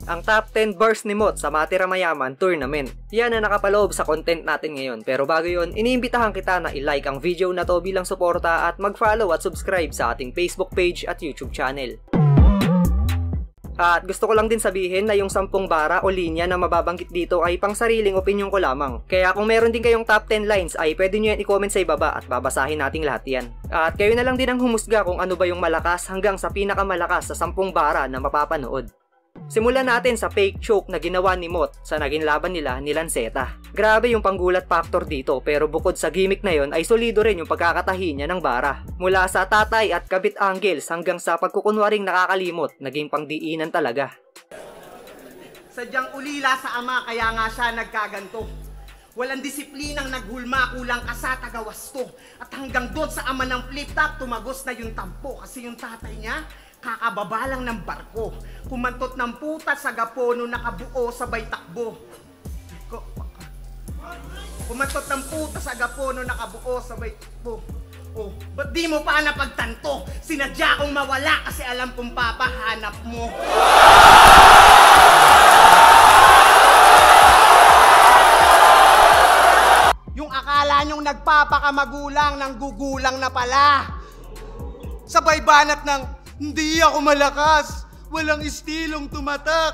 ang top 10 bars ni Moth sa Matira Mayaman Tournament. Yan ang nakapaloob sa content natin ngayon. Pero bago yun, iniimbitahan kita na i-like ang video na to bilang suporta at mag-follow at subscribe sa ating Facebook page at YouTube channel. At gusto ko lang din sabihin na yung 10 bara o linya na mababanggit dito ay pang sariling opinion ko lamang. Kaya kung meron din kayong top 10 lines ay pwede nyo yan i-comment sa ibaba at babasahin nating lahat yan. At kayo na lang din ang humusga kung ano ba yung malakas hanggang sa pinakamalakas sa 10 bara na mapapanood. Simulan natin sa fake choke na ginawa ni Moth sa naging laban nila ni Lanceta. Grabe yung panggulat factor dito, pero bukod sa gimmick na yon ay solido rin yung pagkakatahi niya ng bara. Mula sa tatay at kabit angles hanggang sa pagkukunwaring nakakalimot, naging pangdiinan talaga. Sadyang ulila sa ama kaya nga siya nagkaganto. Walang disiplinang naghulma, kulang ka sa tagawasto. At hanggang doon sa ama ng flip top, tumagos na yung tampo kasi yung tatay niya kakababa lang ng barko. Kumantot ng puta sa gapono, nakabuo sabay takbo. Kumantot ng puta sa gapono, nakabuo sabay takbo. Oh, ba't di mo pa napagtanto? Sinadya kong mawala kasi alam kong papahanap mo. Yung akala nyong nagpapakamagulang ng gugulang na pala. Sabay banat ng hindi ako malakas, walang istilong tumatak.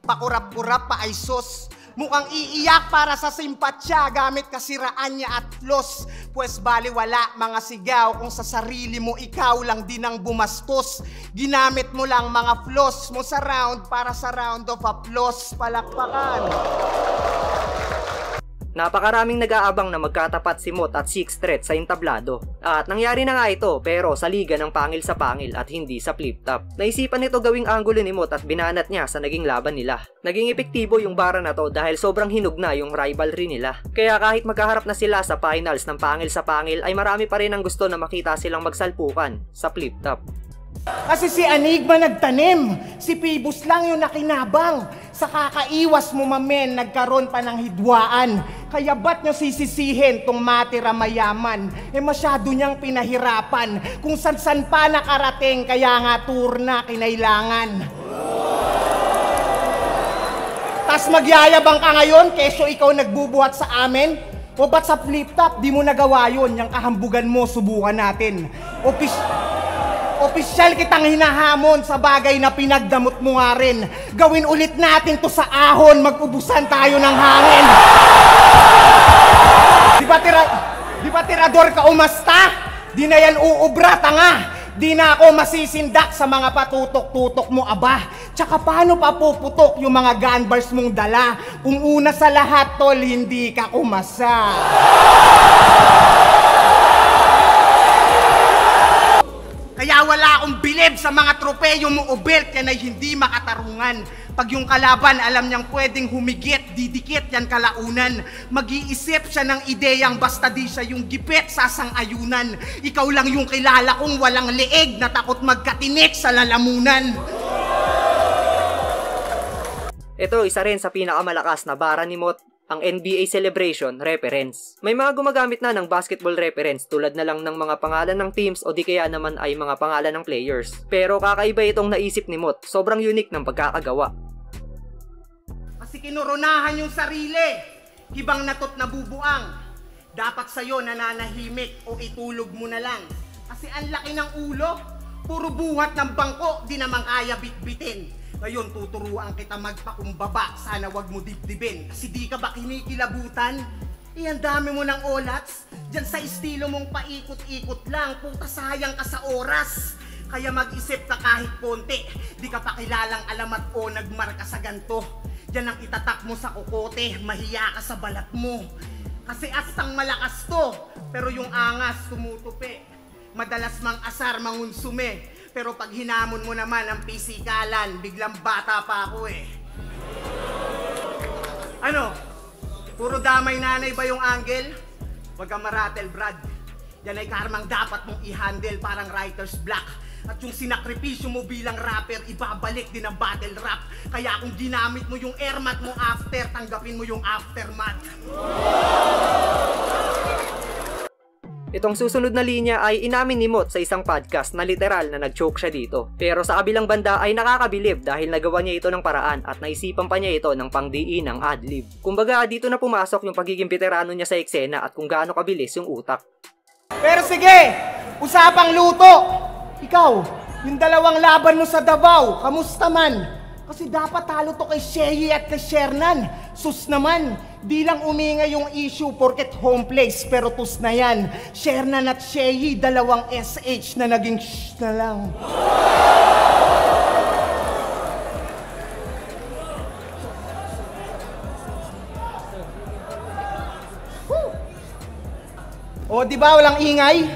Pakurap-kurap pa ay sos, mukhang iiyak para sa simpatsya gamit kasiraan niya at flaws. Pues baliwala mga sigaw kung sa sarili mo ikaw lang din ang bumastos. Ginamit mo lang mga flaws mo sa round para sa round of applause. Palakpakan. Napakaraming nag-aabang na magkatapat si Moth at Six Threat sa entablado. At nangyari na nga ito pero sa liga ng pangil sa pangil at hindi sa flip top. Naisipan nito gawing anggulo ni Moth at binanat niya sa naging laban nila. Naging epektibo yung bara na to dahil sobrang hinug na yung rivalry nila. Kaya kahit magkaharap na sila sa finals ng pangil sa pangil ay marami pa rin ang gusto na makita silang magsalpukan sa flip top. Kasi si Enigma nagtanim, si Phoebus lang yung nakinabang. Sa kakaiwas mo mamen, nagkaroon pa ng hidwaan. Kaya ba't nyo sisisihin tong Matira Mayaman? Eh masyado niyang pinahirapan. Kung san-san pa nakarating, kaya nga tour na kinailangan. Tas magyayabang ka ngayon, keso ikaw nagbubuhat sa amin? O ba't sa flip top, di mo nagawa yun? Yung kahambugan mo, subukan natin. Opisyal kitang hinahamon sa bagay na pinagdamot mo nga rin. Gawin ulit natin to sa ahon, mag-ubusan tayo ng hangin. Di ba tirador ka umasta? Di na yan uubra, tanga. Di na ako masisindak sa mga patutok-tutok mo, aba. Tsaka paano pa puputok yung mga gun bars mong dala? Kung una sa lahat, tol, hindi ka umasa. Kaya wala akong bilib sa mga tropeyo mo o belt yan ay hindi makatarungan. Pag yung kalaban alam niyang pwedeng humigit, didikit yan kalaunan. Mag-iisip siya ng ideyang basta di siya yung gipit sa sang-ayunan. Ikaw lang yung kilala kong walang leeg na takot magkatinik sa lalamunan. Ito isa rin sa pinakamalakas na bara ni Moth, ang NBA Celebration reference. May mga gumagamit na ng basketball reference tulad na lang ng mga pangalan ng teams o di kaya naman ay mga pangalan ng players. Pero kakaiba itong naisip ni Moth, sobrang unique ng pagkakagawa. Kasi kinurunahan yung sarili, hibang natot na bubuang. Dapat sa'yo nananahimik o itulog mo na lang. Kasi ang laki ng ulo, puro buhat ng bangko, di naman kaya bitbitin. Ngayon tuturuan kita magpakumbaba, sana wag mo dibdibin. Kasi di ka ba kinikilabutan? Eh ang dami mo ng olats, dyan sa estilo mong paikot-ikot lang, puta sayang ka sa oras. Kaya mag-isip ka kahit konti, di ka pa kilalang alamat o nagmarka sa ganto. Dyan ang itatak mo sa kokote, mahiya ka sa balat mo. Kasi astang malakas to, pero yung angas tumutupi. Madalas mang asar mangunsume. Pero pag hinamon mo naman ang pisikalan, biglang bata pa ako eh. Ano? Puro damay nanay ba yung angle? Wag kang maratel, Brad. Yan ay karmang dapat mong i-handle parang writer's block. At yung sinakripisyo mo bilang rapper, ibabalik din ang battle rap. Kaya kung ginamit mo yung airmat mo after, tanggapin mo yung aftermath. Itong susunod na linya ay inamin ni Mot sa isang podcast na literal na nag-choke siya dito. Pero sa kabilang banda ay nakakabilib dahil nagawa niya ito ng paraan at naisipan pa niya ito ng pangdiin ng adlib. Kumbaga dito na pumasok yung pagiging veterano niya sa eksena at kung gaano kabilis yung utak. Pero sige, usapang luto. Ikaw, yung dalawang laban mo sa Davao, kamusta man? Kasi dapat talo to kay Sheyi at kay Shernan. Sus naman, di lang umingay yung issue porket home place, pero tus na yan. Shernan at Sheyi, dalawang SH na naging shh na lang. O, di ba walang ingay?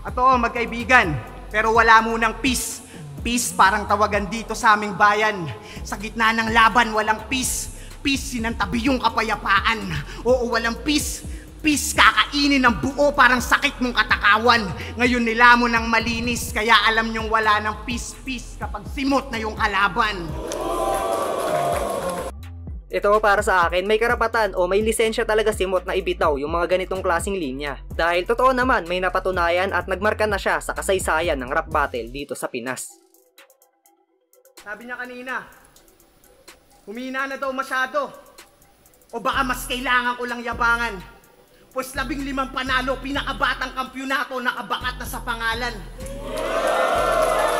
Ato, magkaibigan, pero wala munang peace. Peace parang tawagan dito sa aming bayan. Sa gitna ng laban, walang peace. Peace, sinantabi yung kapayapaan. Oo, walang peace. Peace, kakainin ng buo, parang sakit mong katakawan. Ngayon nila mo ng malinis, kaya alam nyong wala ng peace kapag simot na yung kalaban. Ito para sa akin, may karapatan o may lisensya talaga si Mot na ibitaw yung mga ganitong klaseng linya. Dahil totoo naman may napatunayan at nagmarka na siya sa kasaysayan ng rap battle dito sa Pinas. Sabi niya kanina, humina na daw masyado. O baka mas kailangan ko lang yabangan. Pues 15 panalo, pinakabatang kampyonato, nakabakat na sa pangalan.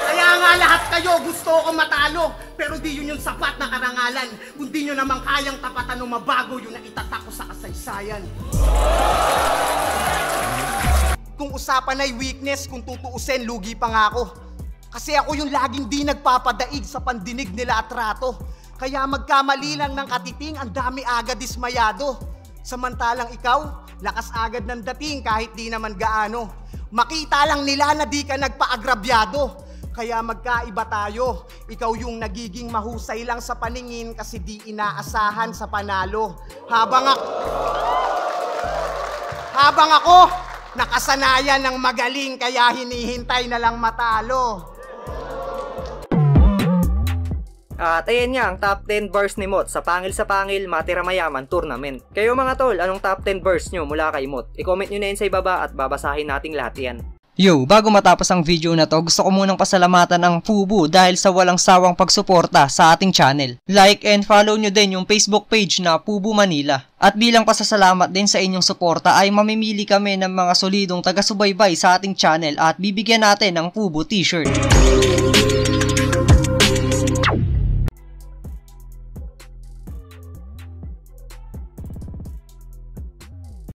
Kaya nga lahat kayo gusto ko matalo, pero di yun yung sapat na karangalan. Kung di nyo naman kayang tapatan o mabago yun na itatak ko sa kasaysayan. Kung usapan ay weakness, kung tutuusin, lugi pa nga ako. Kasi ako yung laging di nagpapadaig sa pandinig nila at rato. Kaya magkamali lang ng katiting, ang dami agad dismayado. Samantalang ikaw, lakas agad ng dating kahit di naman gaano. Makita lang nila na di ka nagpaagrabyado. Kaya magkaiba tayo. Ikaw yung nagiging mahusay lang sa paningin kasi di inaasahan sa panalo. Habang ako, nakasanayan ng magaling kaya hinihintay na lang matalo. At ayan nga ang top 10 verse ni Mot sa Pangil sa Pangil Matira Mayaman Tournament. Kayo mga tol, anong top 10 verse nyo mula kay Mot? I-comment nyo na yun sa ibaba at babasahin nating lahat yan. Yo, bago matapos ang video na to, gusto ko munang pasalamatan ang FUBU dahil sa walang sawang pagsuporta sa ating channel. Like and follow nyo din yung Facebook page na FUBU Manila. At bilang pasasalamat din sa inyong suporta ay mamimili kami ng mga solidong taga-subaybay sa ating channel at bibigyan natin ng FUBU t-shirt.